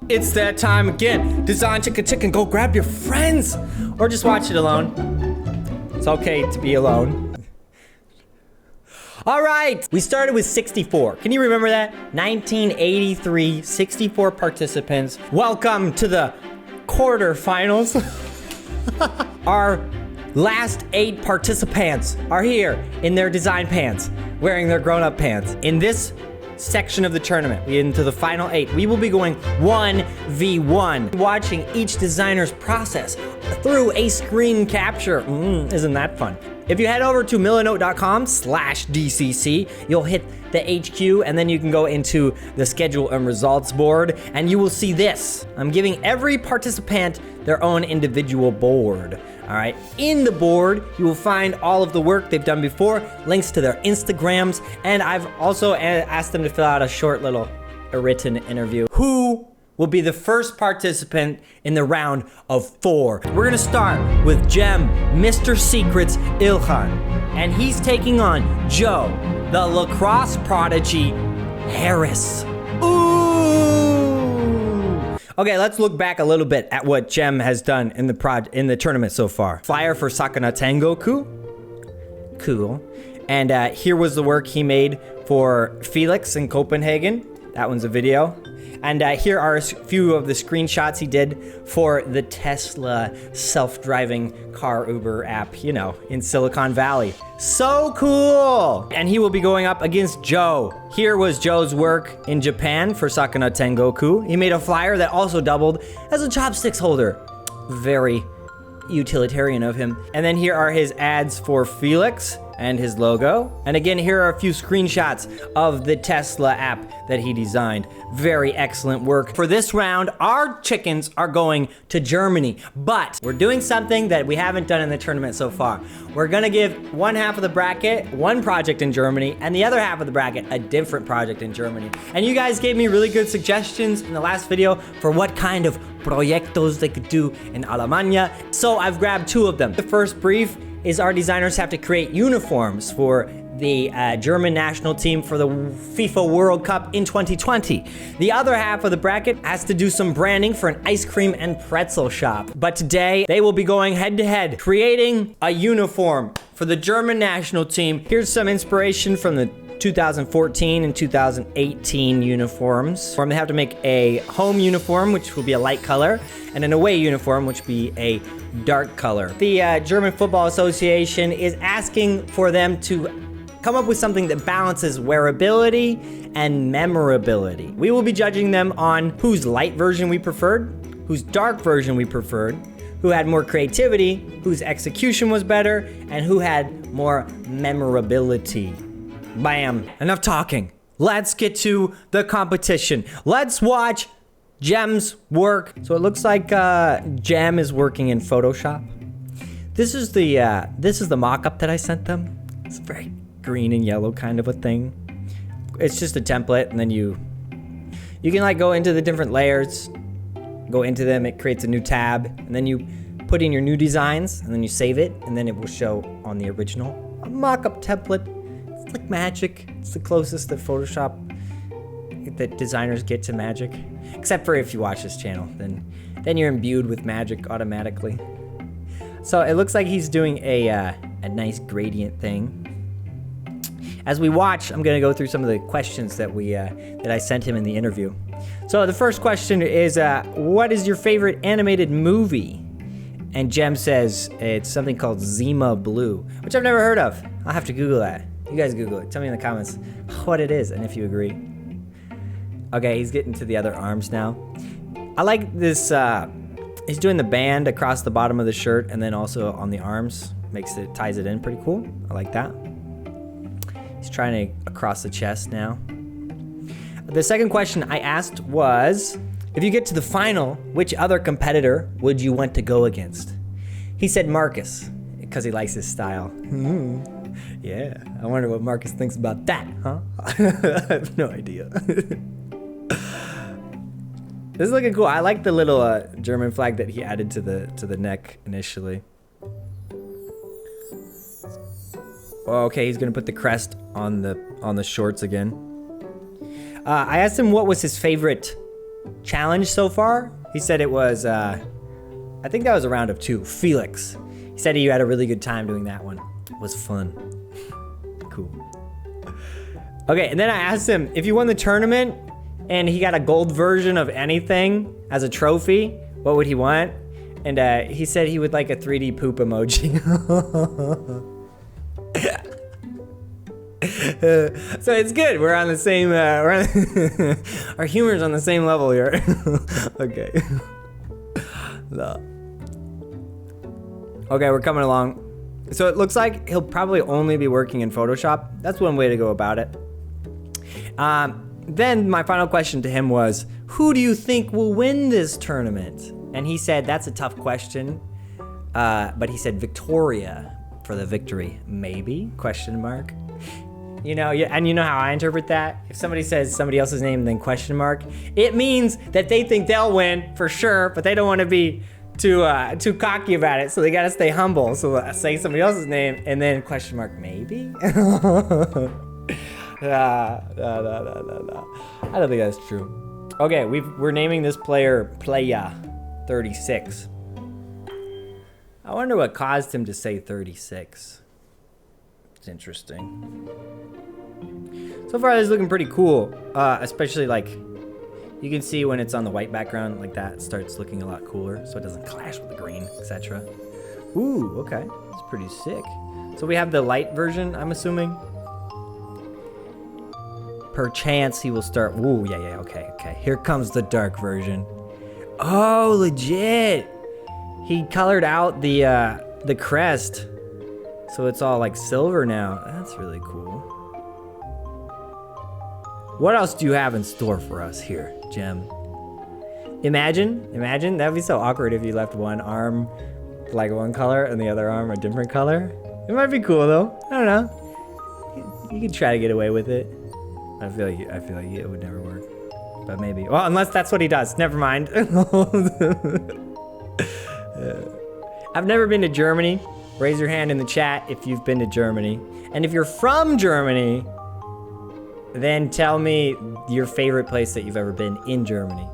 It's that time again. Design Chicken. Go grab your friends. Or just watch it alone. It's okay to be alone. All right. We started with 64. Can you remember that? 1983, 64 participants. Welcome to the quarterfinals. Our last 8 participants are here in their design pants, wearing their grown-up pants. In this section of the tournament, we get into the final 8. We will be going 1v1, watching each designer's process through a screen capture. Isn't that fun? If you head over to millinote.com/DCC, you'll hit the HQ and then you can go into the schedule and results board and you will see this. I'm giving every participant their own individual board. All right, in the board, you will find all of the work they've done before, links to their Instagrams, and I've also asked them to fill out a short little written interview. Who will be the first participant in the round of 4? We're gonna start with Gem, Mr. Secrets, Ilhan, and he's taking on Joe, the lacrosse prodigy, Harris. Ooh! Okay, let's look back a little bit at what Gem has done in the tournament so far. Flyer for Sakana Tengoku. Cool. And here was the work he made for Felix in Copenhagen. That one's a video. And here are a few of the screenshots he did for the Tesla self-driving car Uber app, you know, in Silicon Valley. So cool! And he will be going up against Joe. Here was Joe's work in Japan for Sakana Tengoku. He made a flyer that also doubled as a chopsticks holder. Very utilitarian of him. And then here are his ads for Felix and his logo. And again, here are a few screenshots of the Tesla app that he designed. Very excellent work. For this round, our chickens are going to Germany, but we're doing something that we haven't done in the tournament so far. We're gonna give one half of the bracket one project in Germany, and the other half of the bracket a different project in Germany. And you guys gave me really good suggestions in the last video for what kind of proyectos they could do in Alemania. So I've grabbed 2 of them. The first brief is our designers have to create uniforms for the German national team for the FIFA World Cup in 2020. The other half of the bracket has to do some branding for an ice cream and pretzel shop. But today, they will be going head-to-head, creating a uniform for the German national team. Here's some inspiration from the 2014 and 2018 uniforms. They have to make a home uniform, which will be a light color, and an away uniform, which will be a dark color. The German Football Association is asking for them to come up with something that balances wearability and memorability. We will be judging them on whose light version we preferred, whose dark version we preferred, who had more creativity, whose execution was better, and who had more memorability. Bam, enough talking. Let's get to the competition. Let's watch Gem's work. So it looks like Gem is working in Photoshop. This is the mock-up that I sent them. It's very green and yellow kind of a thing. It's just a template, and then you can like go into the different layers, go into them, it creates a new tab, and then you put in your new designs, and then you save it, and then it will show on the original. A mock-up template. It's like magic. It's the closest that Photoshop, that designers get to magic. Except for if you watch this channel, then you're imbued with magic automatically. So it looks like he's doing a nice gradient thing. As we watch, I'm gonna go through some of the questions that I sent him in the interview. So the first question is, what is your favorite animated movie? And Gem says it's something called Zima Blue, which I've never heard of. I'll have to Google that. You guys Google it. Tell me in the comments what it is and if you agree. Okay, he's getting to the other arms now. I like this, he's doing the band across the bottom of the shirt and then also on the arms. Ties it in pretty cool. I like that. He's trying to across the chest now. The second question I asked was, if you get to the final, which other competitor would you want to go against? He said Marcus, because he likes his style. Yeah, I wonder what Marcus thinks about that, huh? I have no idea. This is looking cool. I like the little German flag that he added to the neck initially. Oh, okay, he's gonna put the crest on the shorts again. I asked him what was his favorite challenge so far. He said it was, I think that was a round of 2. Felix. He said he had a really good time doing that one. It was fun. Cool. Okay, and then I asked him, if you won the tournament and he got a gold version of anything as a trophy, what would he want? And he said he would like a 3D poop emoji. So it's good. We're on the same, our humor's on the same level here. Okay. No. Okay, we're coming along. So it looks like he'll probably only be working in Photoshop. That's one way to go about it. Then my final question to him was, who do you think will win this tournament? And he said, that's a tough question. But he said Victoria for the victory. Maybe? Question mark. You know, and you know how I interpret that? If somebody says somebody else's name and then question mark, it means that they think they'll win for sure, but they don't want to be too cocky about it, so they gotta stay humble. So say somebody else's name and then question mark, maybe? No. I don't think that's true. Okay, we're naming this player Playa 36. I wonder what caused him to say 36. It's interesting. So far, this is looking pretty cool, especially like you can see when it's on the white background like that, it starts looking a lot cooler, so it doesn't clash with the green, etc. Ooh, okay, it's pretty sick. So we have the light version, I'm assuming. Perchance he will start. Ooh, yeah, okay. Here comes the dark version. Oh, legit. He colored out the crest, so it's all like silver now. That's really cool. What else do you have in store for us here, Jem? Imagine, that'd be so awkward if you left one arm like one color and the other arm a different color. It might be cool though. I don't know. You could try to get away with it. I feel like it would never work, but maybe. Well, unless that's what he does. Never mind. I've never been to Germany. Raise your hand in the chat if you've been to Germany. And if you're from Germany, then tell me your favorite place that you've ever been in Germany.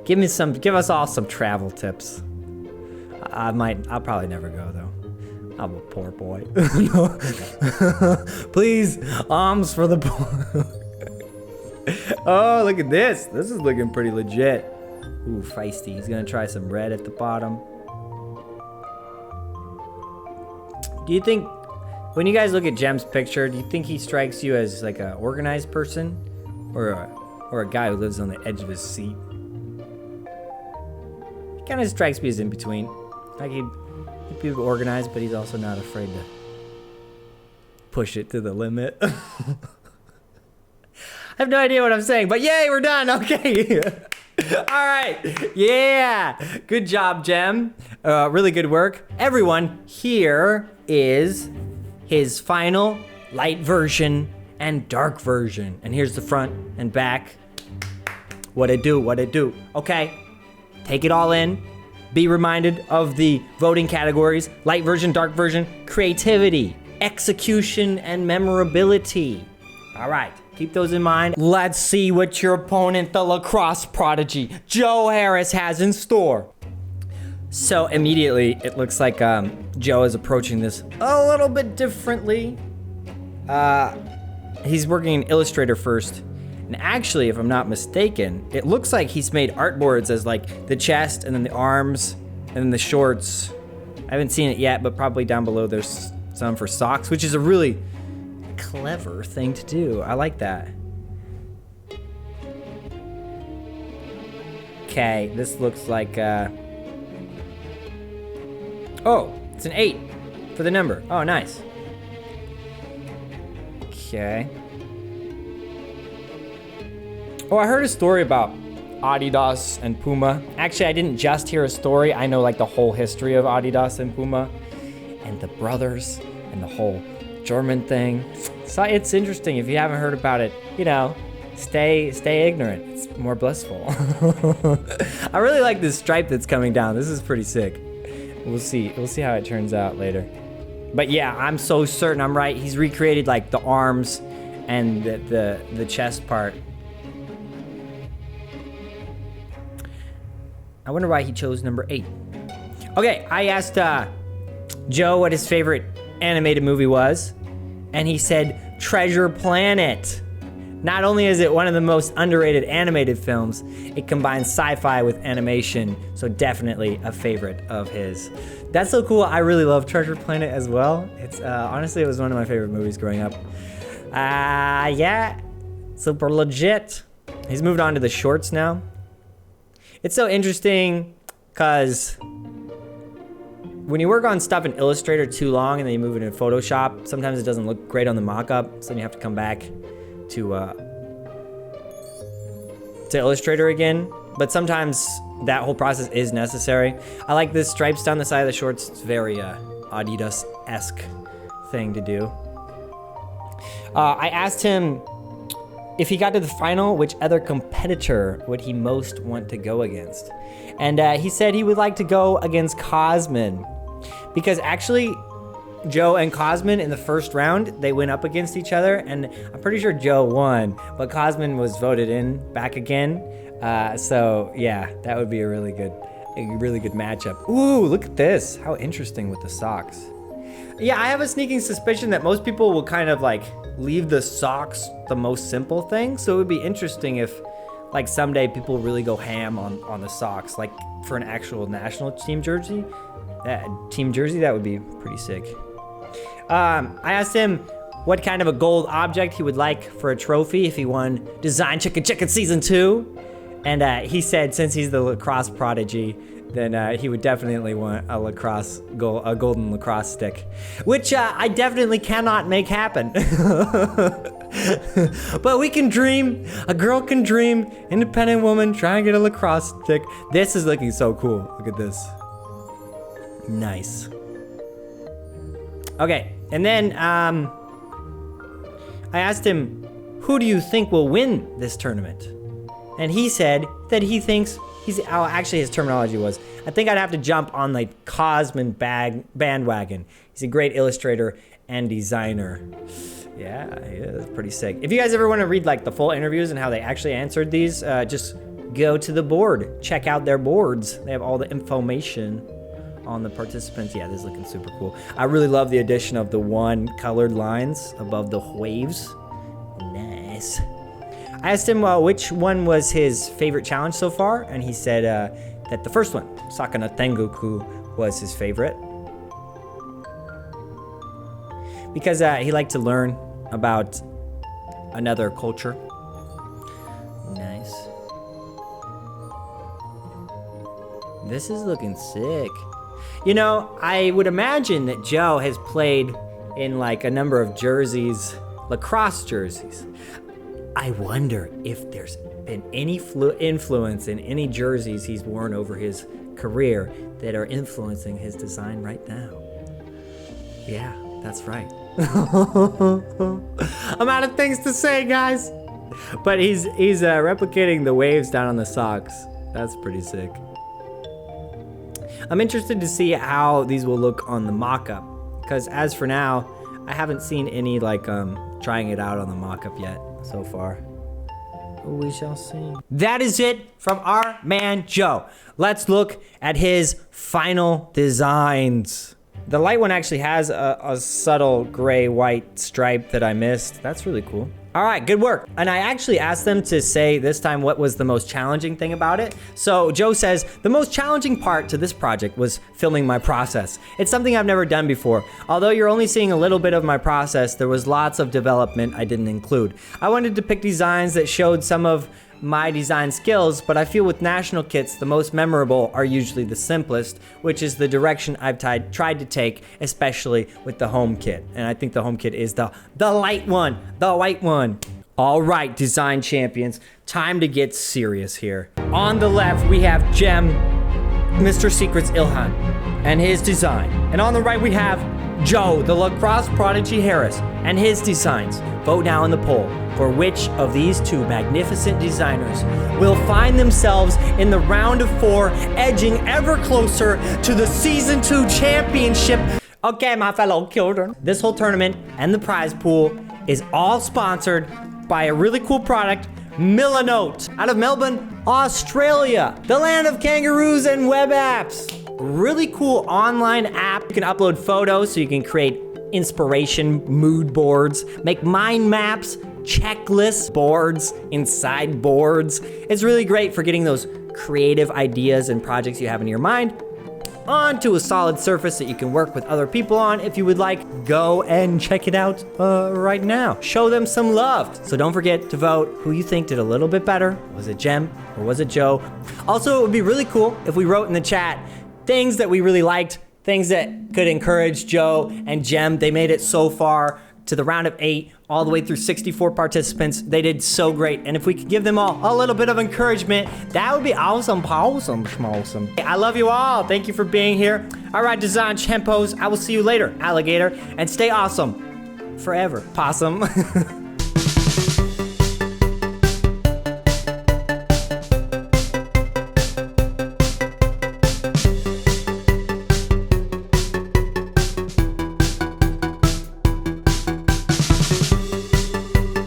Give us all some travel tips. I'll probably never go though. I'm a poor boy. No. Please, alms for the poor. Oh, look at this. This is looking pretty legit. Ooh, feisty. He's gonna try some red at the bottom. Do you think, when you guys look at Jem's picture, do you think he strikes you as like an organized person, or a guy who lives on the edge of his seat? He kind of strikes me as in between. Like he'd be organized, but he's also not afraid to push it to the limit. I have no idea what I'm saying, but yay, we're done. Okay. All right. Yeah. Good job, Jem. Really good work. Everyone, here is his final light version and dark version. And here's the front and back. What it do? Okay. Take it all in. Be reminded of the voting categories: light version, dark version, creativity, execution, and memorability. All right. Keep those in mind. Let's see what your opponent, the lacrosse prodigy, Joe Harris, has in store. So immediately, it looks like Joe is approaching this a little bit differently. He's working in Illustrator first. And actually, if I'm not mistaken, it looks like he's made artboards as like the chest and then the arms and then the shorts. I haven't seen it yet, but probably down below there's some for socks, which is a really clever thing to do. I like that. Okay, this looks like oh, it's an 8 for the number. Oh, nice. Okay. Oh, I heard a story about Adidas and Puma. Actually, I didn't just hear a story. I know like the whole history of Adidas and Puma and the brothers and the whole German thing. So it's interesting. If you haven't heard about it, you know, stay ignorant. It's more blissful. I really like this stripe that's coming down. This is pretty sick. We'll see how it turns out later. But yeah, I'm so certain I'm right. He's recreated like the arms and the chest part. I wonder why he chose number 8. Okay, I asked Joe what his favorite animated movie was, and he said Treasure Planet. Not only is it one of the most underrated animated films, it combines sci-fi with animation, so definitely a favorite of his. That's so cool. I really love Treasure Planet as well. It's honestly, it was one of my favorite movies growing up. Yeah, super legit. He's moved on to the shorts now. It's so interesting because when you work on stuff in Illustrator too long and then you move it in Photoshop, sometimes it doesn't look great on the mock-up, so then you have to come back to Illustrator again. But sometimes that whole process is necessary. I like this stripes down the side of the shorts. It's very Adidas-esque thing to do. I asked him if he got to the final, which other competitor would he most want to go against? And he said he would like to go against Cosmin. Because actually, Joe and Cosmin in the first round, they went up against each other, and I'm pretty sure Joe won, but Cosmin was voted in back again. So yeah, that would be a really good matchup. Ooh, look at this. How interesting with the socks. Yeah, I have a sneaking suspicion that most people will kind of like leave the socks the most simple thing. So it would be interesting if like someday people really go ham on the socks, like for an actual national team jersey. That would be pretty sick. I asked him what kind of a gold object he would like for a trophy if he won Design Chicken Chicken Season 2. And he said since he's the lacrosse prodigy, then he would definitely want a golden lacrosse stick, which I definitely cannot make happen. But we can dream. A girl can dream. Independent woman trying to get a lacrosse stick. This is looking so cool. Look at this. Nice. Okay, and then I asked him, who do you think will win this tournament? And he said that he thinks actually his terminology was, I think I'd have to jump on the Cosmin bandwagon. He's a great illustrator and designer. Yeah, he is pretty sick. If you guys ever want to read like the full interviews and how they actually answered these, just go to the board. Check out their boards. They have all the information on the participants. Yeah, this is looking super cool. I really love the addition of the one colored lines above the waves. Nice. I asked him which one was his favorite challenge so far, and he said that the first one, Sakana Tengoku, was his favorite. Because he liked to learn about another culture. Nice. This is looking sick. You know, I would imagine that Joe has played in like a number of jerseys, lacrosse jerseys. I wonder if there's been any influence in any jerseys he's worn over his career that are influencing his design right now. Yeah, that's right. I'm out of things to say, guys. But he's replicating the waves down on the socks. That's pretty sick. I'm interested to see how these will look on the mock-up, because as for now, I haven't seen any like trying it out on the mock-up yet so far. We shall see. That is it from our man Joe. Let's look at his final designs. The light one actually has a subtle gray-white stripe that I missed. That's really cool. All right, good work. And I actually asked them to say this time what was the most challenging thing about it. So Joe says, the most challenging part to this project was filming my process. It's something I've never done before. Although you're only seeing a little bit of my process, there was lots of development I didn't include. I wanted to pick designs that showed some of my design skills, but I feel with national kits, the most memorable are usually the simplest, which is the direction I've tried to take, especially with the home kit. And I think the home kit is the light one, the white one. All right, design champions, time to get serious here. On the left, we have Jem, Mr. Secret's Ilhan, and his design. And on the right, we have Joe, the lacrosse prodigy Harris, and his designs. Vote now in the poll for which of these two magnificent designers will find themselves in the round of 4, edging ever closer to the Season 2 championship. Okay, my fellow children. This whole tournament and the prize pool is all sponsored by a really cool product Millanote out of Melbourne, Australia, the land of kangaroos and web apps. Really cool online app. You can upload photos so you can create inspiration mood boards, make mind maps, checklist boards inside boards. It's really great for getting those creative ideas and projects you have in your mind onto a solid surface that you can work with other people on. If you would like, go and check it out right now. Show them some love. So don't forget to vote who you think did a little bit better. Was it Jem or was it Joe? Also, it would be really cool if we wrote in the chat things that we really liked, things that could encourage Joe and Jem. They made it so far to the round of 8, all the way through 64 participants. They did so great. And if we could give them all a little bit of encouragement, that would be awesome. I love you all. Thank you for being here. All right, Design Champos, I will see you later, alligator. And stay awesome forever, possum.